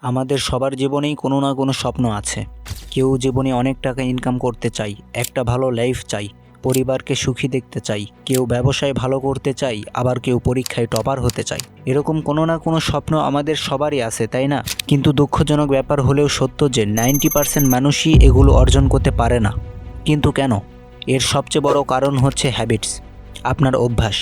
আমাদের সবার জীবনেই কোনো না কোনো স্বপ্ন আছে। কেউ জীবনে অনেক টাকা ইনকাম করতে চাই, একটা ভালো লাইফ চাই, পরিবারকে সুখী দেখতে চাই, কেউ ব্যবসায় ভালো করতে চাই, আবার কেউ পরীক্ষায় টপার হতে চাই। এরকম কোনো না কোনো স্বপ্ন আমাদের সবারই আছে, তাই না? কিন্তু দুঃখজনক ব্যাপার হলেও সত্য যে 90% মানুষই এগুলো অর্জন করতে পারে না। কিন্তু কেন? এর সবচেয়ে বড় কারণ হচ্ছে হ্যাবিটস, আপনার অভ্যাস।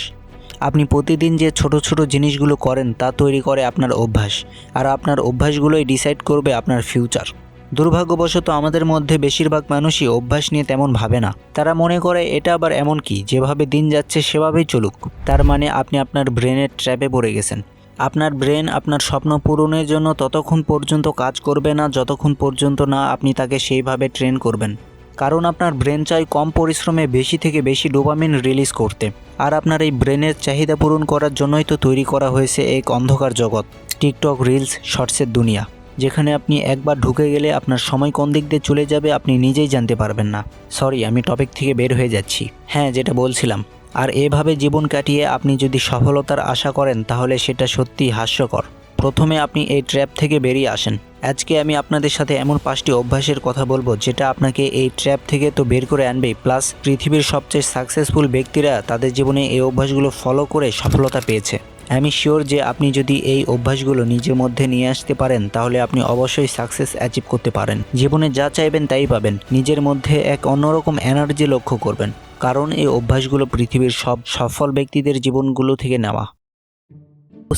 আপনি প্রতিদিন যে ছোট ছোট জিনিসগুলো করেন তা তৈরি করে আপনার অভ্যাস, আর আপনার অভ্যাসগুলোই ডিসাইড করবে আপনার ফিউচার। দুর্ভাগ্যবশত আমাদের মধ্যে বেশিরভাগ মানুষই অভ্যাস নিয়ে তেমন ভাবে না। তারা মনে করে এটা আবার এমন কি, যেভাবে দিন যাচ্ছে সেভাবেই চলুক। তার মানে আপনি আপনার ব্রেনের ট্র্যাপে পড়ে গেছেন। আপনার ব্রেন আপনার স্বপ্ন পূরণের জন্য ততক্ষণ পর্যন্ত কাজ করবে না যতক্ষণ পর্যন্ত না আপনি তাকে সেইভাবে ট্রেন করবেন। কারণ আপনার ব্রেন চাই কম পরিশ্রমে বেশি থেকে বেশি ডোপামিন রিলিজ করতে। আর আপনার এই ব্রেনের চাহিদা পূরণ করার জন্যই তো তৈরি করা হয়েছে এক অন্ধকার জগৎ, টিকটক, রিলস, শর্টসের দুনিয়া, যেখানে আপনি একবার ঢুকে গেলে আপনার সময় কোন দিক দিয়ে চলে যাবে আপনি নিজেই জানতে পারবেন না। সরি, আমি টপিক থেকে বের হয়ে যাচ্ছি। হ্যাঁ, যেটা বলছিলাম, আর এভাবে জীবন কাটিয়ে আপনি যদি সফলতার আশা করেন তাহলে সেটা সত্যিই হাস্যকর। প্রথমে আপনি এই ট্র্যাপ থেকে বেরিয়ে আসেন। আজকে আমি আপনাদের সাথে এমন 5টি অভ্যাসের কথা বলবো যেটা আপনাকে এই ট্র্যাপ থেকে তো বের করে আনবে, প্লাস পৃথিবীর সবচেয়ে সাকসেসফুল ব্যক্তিরা তাদের জীবনে এই অভ্যাসগুলো ফলো করে সফলতা পেয়েছে। আমি শিওর যে আপনি যদি এই অভ্যাসগুলো নিজের মধ্যে নিয়ে আসতে পারেন তাহলে আপনি অবশ্যই সাকসেস অ্যাচিভ করতে পারেন। জীবনে যা চাইবেন তাই পাবেন। নিজের মধ্যে এক অন্যরকম এনার্জি লক্ষ্য করবেন, কারণ এই অভ্যাসগুলো পৃথিবীর সব সফল ব্যক্তিদের জীবনগুলো থেকে নেওয়া।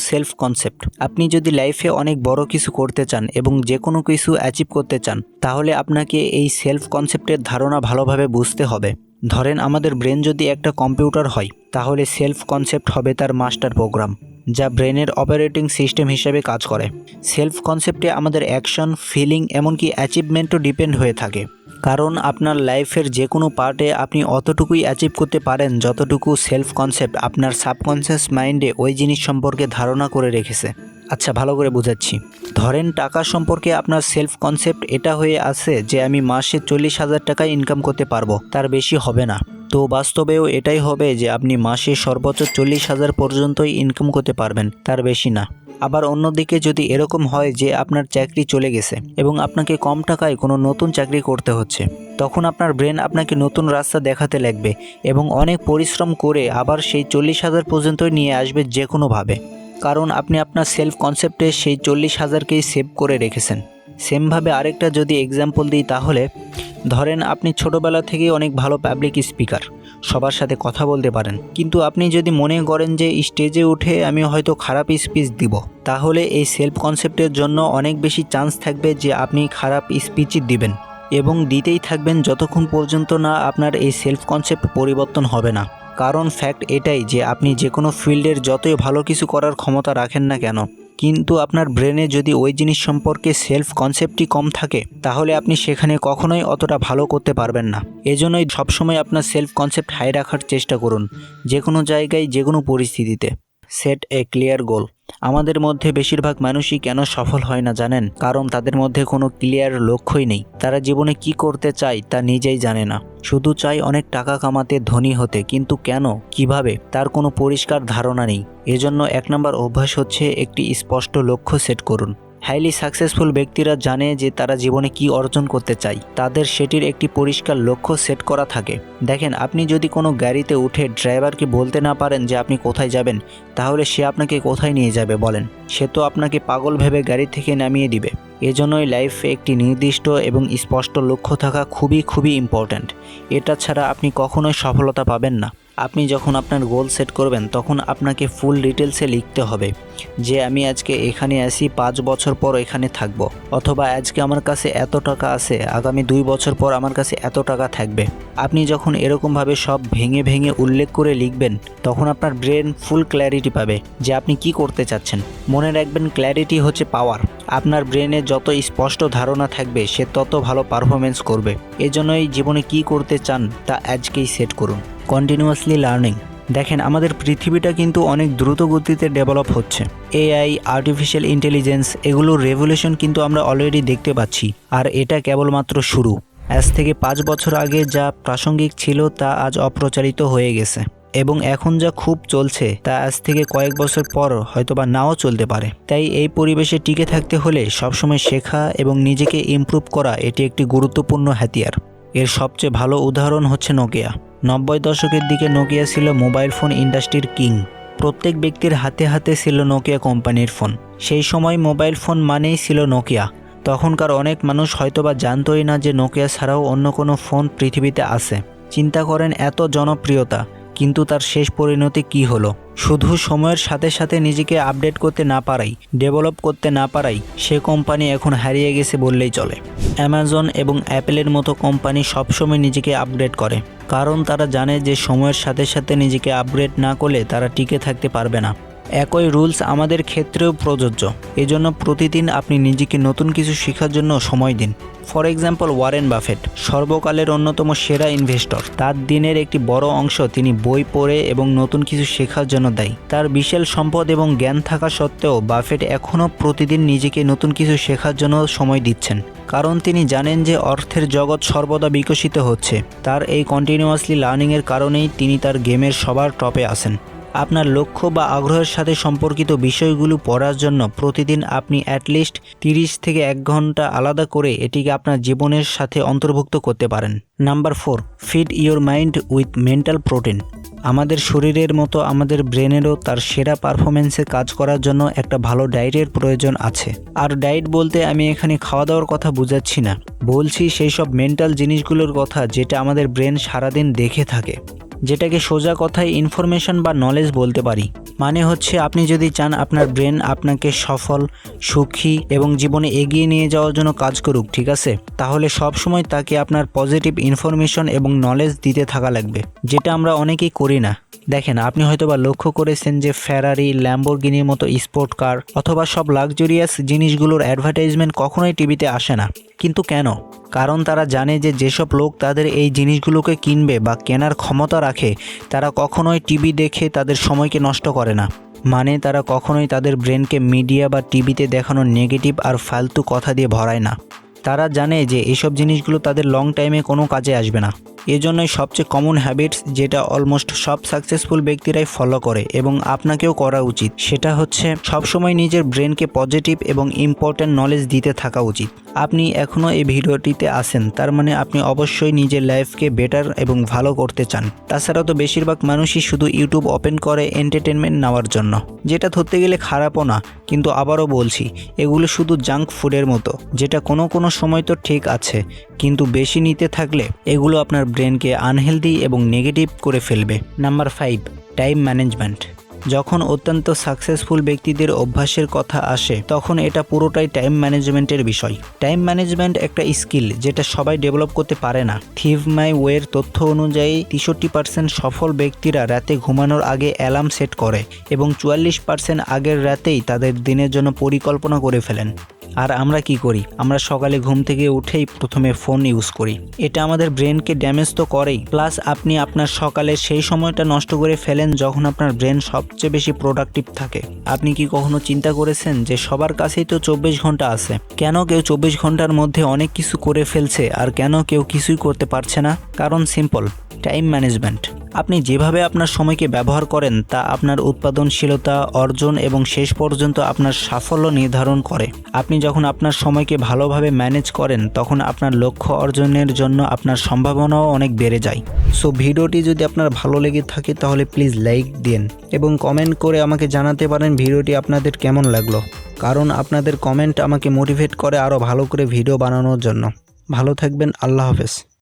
Self concept. আপনি যদি লাইফে অনেক বড় কিছু করতে চান এবং যে কোনো কিছু অ্যাচিভ করতে চান তাহলে আপনাকে এই সেলফ কনসেপ্টের ধারণা ভালোভাবে বুঝতে হবে। ধরেন আমাদের ব্রেন যদি একটা কম্পিউটার হয় তাহলে সেলফ কনসেপ্ট হবে তার মাস্টার প্রোগ্রাম, যা ব্রেনের অপারেটিং সিস্টেম হিসেবে কাজ করে। সেলফ কনসেপ্টে আমাদের অ্যাকশন, ফিলিং, এমনকি অ্যাচিভমেন্টও ডিপেন্ড হয়ে থাকে। কারণ আপনার লাইফের যে কোনো পার্টে আপনি অতটুকুই অ্যাচিভ করতে পারেন যতটুকু সেলফ কনসেপ্ট আপনার সাবকনসিয়াস মাইন্ডে ওই জিনিস সম্পর্কে ধারণা করে রেখেছে। আচ্ছা, ভালো করে বোঝাচ্ছি। ধরেন টাকা সম্পর্কে আপনার সেলফ কনসেপ্ট এটা হয়ে আছে যে আমি মাসে 40,000 টাকা ইনকাম করতে পারবো, তার বেশি হবে না। তো বাস্তবেও এটাই হবে যে আপনি মাসে সর্বোচ্চ 40,000 পর্যন্তই ইনকাম করতে পারবেন, তার বেশি না। আবার অন্যদিকে যদি এরকম হয় যে আপনার চাকরি চলে গেছে এবং আপনাকে কম টাকায় কোনো নতুন চাকরি করতে হচ্ছে, তখন আপনার ব্রেন আপনাকে নতুন রাস্তা দেখাতে লাগবে এবং অনেক পরিশ্রম করে আবার সেই 40,000 পর্যন্তই নিয়ে আসবে যে কোনোভাবে। কারণ আপনি আপনার সেলফ কনসেপ্টে সেই 40,000কেই সেভ করে রেখেছেন। সেমভাবে আরেকটা যদি এক্সাম্পল দিই তাহলে ধরেন আপনি ছোটোবেলা থেকেই অনেক ভালো পাবলিক স্পিকার, সবার সাথে কথা বলতে পারেন, কিন্তু আপনি যদি মনে করেন যে স্টেজে উঠে আমি হয়তো খারাপ স্পিচ দিব, তাহলে এই সেলফ কনসেপ্টের জন্য অনেক বেশি চান্স থাকবে যে আপনি খারাপ স্পিচই দিবেন এবং দিতেই থাকবেন যতক্ষণ পর্যন্ত না আপনার এই সেলফ কনসেপ্ট পরিবর্তন হবে না। কারণ ফ্যাক্ট এটাই যে আপনি যে কোনো ফিল্ডের যতই ভালো কিছু করার ক্ষমতা রাখেন না কেন, কিন্তু আপনার ব্রেনে যদি ওই জিনিস সম্পর্কে সেলফ কনসেপ্টই কম থাকে তাহলে আপনি সেখানে কখনোই অতটা ভালো করতে পারবেন না। এজন্যই সবসময় আপনার সেলফ কনসেপ্ট হাই রাখার চেষ্টা করুন, যে কোনো জায়গায়, যে কোনো পরিস্থিতিতে। সেট এ ক্লিয়ার গোল। আমাদের মধ্যে বেশিরভাগ মানুষই কেন সফল হয় না জানেন? কারণ তাদের মধ্যে কোনো ক্লিয়ার লক্ষ্যই নেই। তারা জীবনে কি করতে চায় তা নিজেই জানে না, শুধু চায় অনেক টাকা কামাতে, ধনী হতে, কিন্তু কেন, কিভাবে, তার কোনো পরিষ্কার ধারণা নেই। এজন্য 1 নম্বর অভ্যাস হচ্ছে একটি স্পষ্ট লক্ষ্য সেট করুন। হাইলি সাকসেসফুল ব্যক্তিরা জানে যে তারা জীবনে কি অর্জন করতে চায়, তাদের সেটির একটি পরিষ্কার লক্ষ্য সেট করা থাকে। দেখেন, আপনি যদি কোনো গাড়িতে উঠে ড্রাইভারকে বলতে না পারেন যে আপনি কোথায় যাবেন, তাহলে সে আপনাকে কোথায় নিয়ে যাবে বলেন? সে তো আপনাকে পাগল ভেবে গাড়ি থেকে নামিয়ে দিবে। এজন্যই লাইফে একটি নির্দিষ্ট এবং স্পষ্ট লক্ষ্য থাকা খুবই খুবই ইম্পর্ট্যান্ট। এটা ছাড়া আপনি কখনোই সফলতা পাবেন না। আপনি যখন আপনার গোল সেট করবেন তখন আপনাকে ফুল ডিটেলসে লিখতে হবে যে আমি আজকে এখানে আসি, 5 বছর পর এখানে থাকব, অথবা আজকে আমার কাছে এত টাকা আছে, আগামী 2 বছর পর আমার কাছে এত টাকা থাকবে। আপনি যখন এরকমভাবে সব ভেঙে ভেঙে উল্লেখ করে লিখবেন তখন আপনার ব্রেন ফুল ক্ল্যারিটি পাবে যে আপনি কি করতে চাচ্ছেন। মনে রাখবেন, ক্ল্যারিটি হচ্ছে পাওয়ার। আপনার ব্রেনে যত স্পষ্ট ধারণা থাকবে সে তত ভালো পারফরমেন্স করবে। এজন্যই জীবনে কি করতে চান তা আজকেই সেট করুন। Continuously learning. দেখেন, আমাদের পৃথিবীটা কিন্তু অনেক দ্রুত গতিতে ডেভেলপ হচ্ছে। এআই, আর্টিফিশিয়াল ইন্টেলিজেন্স, এগুলোর রেভলিউশন কিন্তু আমরা অলরেডি দেখতে পাচ্ছি, আর এটা কেবলমাত্র শুরু। আজ থেকে 5 বছর আগে যা প্রাসঙ্গিক ছিল তা আজ অপ্রচারিত হয়ে গেছে। এবং এখন যা খুব চলছে তা আজ থেকে কয়েক বছর পর হয়তোবা নাও চলতে পারে। তাই এই পরিবেশে টিকে থাকতে হলে সবসময় শেখা এবং নিজেকে ইমপ্রুভ করা এটি একটি গুরুত্বপূর্ণ হাতিয়ার। এর সবচেয়ে ভালো উদাহরণ হচ্ছে নোকিয়া। 90 দশকের দিকে নোকিয়া ছিল মোবাইল ফোন ইন্ডাস্ট্রির কিং। প্রত্যেক ব্যক্তির হাতে হাতে ছিল নোকিয়া কোম্পানির ফোন। সেই সময় মোবাইল ফোন মানেই ছিল নোকিয়া। তখনকার অনেক মানুষ হয়তোবা জানতোই না যে নোকিয়া ছাড়াও অন্য কোনো ফোন পৃথিবীতে আছে। চিন্তা করেন, এত জনপ্রিয়তা, কিন্তু তার শেষ পরিণতি কি হলো? শুধু সময়ের সাথে সাথে নিজেকে আপডেট করতে না পারাই, ডেভেলপ করতে না পারাই সে কোম্পানি এখন হারিয়ে গেছে বললেই চলে। অ্যামাজন এবং অ্যাপেলের মতো কোম্পানি সবসময় নিজেকে আপগ্রেড করে, কারণ তারা জানে যে সময়ের সাথে সাথে নিজেকে আপগ্রেড না করলে তারা টিকে থাকতে পারবে না। একই রুলস আমাদের ক্ষেত্রেও প্রযোজ্য। এজন্য প্রতিদিন আপনি নিজেকে নতুন কিছু শেখার জন্য সময় দিন। ফর এক্সাম্পল, ওয়ারেন বাফেট সর্বকালের অন্যতম সেরা ইনভেস্টর। তার দিনের একটি বড় অংশ তিনি বই পড়ে এবং নতুন কিছু শেখার জন্য দেয়। তার বিশাল সম্পদ এবং জ্ঞান থাকা সত্ত্বেও বাফেট এখনও প্রতিদিন নিজেকে নতুন কিছু শেখার জন্য সময় দিচ্ছেন, কারণ তিনি জানেন যে অর্থের জগৎ সর্বদা বিকশিত হচ্ছে। তার এই কন্টিনিউয়াসলি লার্নিংয়ের কারণেই তিনি তার গেমের সবার টপে আছেন। আপনার লক্ষ্য বা আগ্রহের সাথে সম্পর্কিত বিষয়গুলো পড়ার জন্য প্রতিদিন আপনি অ্যাটলিস্ট 30 থেকে 1 ঘন্টা আলাদা করে এটিকে আপনার জীবনের সাথে অন্তর্ভুক্ত করতে পারেন। Number 4, feed your mind with mental protein. আমাদের শরীরের মতো আমাদের ব্রেনেরও তার সেরা পারফরমেন্সে কাজ করার জন্য একটা ভালো ডায়েটের প্রয়োজন আছে। আর ডায়েট বলতে আমি এখানে খাওয়া দাওয়ার কথা বোঝাচ্ছি না, বলছি সেই সব মেন্টাল জিনিসগুলোর কথা যেটা আমাদের ব্রেন সারাদিন দেখে থাকে, যেটাকে সোজা কথায় ইনফরমেশন বা নলেজ বলতে পারি। মানে হচ্ছে, আপনি যদি চান আপনার ব্রেন আপনাকে সফল, সুখী এবং জীবনে এগিয়ে নিয়ে যাওয়ার জন্য কাজ করুক, ঠিক আছে, তাহলে সবসময় তাকে আপনার পজিটিভ ইনফরমেশন এবং নলেজ দিতে থাকা লাগবে, যেটা আমরা অনেকেই করি না। দেখেন, আপনি হয়তোবা লক্ষ্য করেছেন যে ফেরারি, ল্যাম্বরগিনির মতো স্পোর্ট কার অথবা সব লাক্সারিয়াস জিনিসগুলোর অ্যাডভার্টাইজমেন্ট কখনোই টিভিতে আসে না। কিন্তু কেন? কারণ তারা জানে যে যেসব লোক তাদের এই জিনিসগুলোকে কিনবে বা কেনার ক্ষমতা রাখে, তারা কখনোই টিভি দেখে তাদের সময়কে নষ্ট করে না। মানে তারা কখনোই তাদের ব্রেনকে মিডিয়া বা টিভিতে দেখানো নেগেটিভ আর ফালতু কথা দিয়ে ভরায় না। তারা জানে যে এইসব জিনিসগুলো তাদের লং টাইমে কোনো কাজে আসবে না। এজন্যই সবচেয়ে কমন হ্যাবিটস যেটা অলমোস্ট সব সাকসেসফুল ব্যক্তিরাই ফলো করে এবং আপনাকেও করা উচিত, সেটা হচ্ছে সবসময় নিজের ব্রেনকে পজিটিভ এবং ইম্পর্ট্যান্ট নলেজ দিতে থাকা উচিত। আপনি এখনও এই ভিডিওটিতে আছেন, তার মানে আপনি অবশ্যই নিজের লাইফকে বেটার এবং ভালো করতে চান। তাছাড়াও তো বেশিরভাগ মানুষই শুধু ইউটিউব ওপেন করে এন্টারটেনমেন্ট নেওয়ার জন্য, যেটা ধরতে গেলে খারাপও না, কিন্তু আবারও বলছি, এগুলো শুধু জাঙ্ক ফুডের মতো, যেটা কোনো সময় তো ঠিক আছে, কিন্তু বেশি নিতে থাকলে এগুলো আপনার ব্রেনকে আনহেলদি এবং নেগেটিভ করে ফেলবে। Number 5, time management. যখন অত্যন্ত সাকসেসফুল ব্যক্তিদের অভ্যাসের কথা আসে, তখন এটা পুরোটাই টাইম ম্যানেজমেন্টের বিষয়। টাইম ম্যানেজমেন্ট একটা স্কিল যেটা সবাই ডেভেলপ করতে পারে না। থিভ মাই ওয়ের তথ্য অনুযায়ী 63% সফল ব্যক্তিরা রাতে ঘুমানোর আগে অ্যালার্ম সেট করে এবং 44% আগের রাতেই তাদের দিনের জন্য পরিকল্পনা করে ফেলেন। আর আমরা কি করি? আমরা সকালে ঘুম থেকে উঠেই প্রথমে ফোন ইউজ করি। এটা আমাদের ব্রেনকে ড্যামেজ তো করেই, প্লাস আপনি আপনার সকালে সেই সময়টা নষ্ট করে ফেলেন যখন আপনার ব্রেন সবচেয়ে বেশি প্রোডাক্টিভ থাকে। আপনি কি কখনো চিন্তা করেছেন যে সবার কাছেই তো 24 ঘন্টা আছে? কেন কেউ 24 ঘন্টার মধ্যে অনেক কিছু করে ফেলছে আর কেন কেউ কিছুই করতে পারছে না? কারণ সিম্পল, টাইম ম্যানেজমেন্ট। আপনি যেভাবে আপনার সময়কে ব্যবহার করেন তা আপনার উৎপাদনশীলতা, অর্জন এবং শেষ পর্যন্ত আপনার সাফল্য নির্ধারণ করে। আপনি যখন আপনার সময়কে ভালোভাবে ম্যানেজ করেন, তখন আপনার লক্ষ্য অর্জনের জন্য আপনার সম্ভাবনাও অনেক বেড়ে যায়। সো ভিডিওটি যদি আপনার ভালো লেগে থাকে তাহলে প্লিজ লাইক দিন এবং কমেন্ট করে আমাকে জানাতে পারেন ভিডিওটি আপনাদের কেমন লাগলো, কারণ আপনাদের কমেন্ট আমাকে মোটিভেট করে আরও ভালো করে ভিডিও বানানোর জন্য। ভালো থাকবেন, আল্লাহ হাফেজ।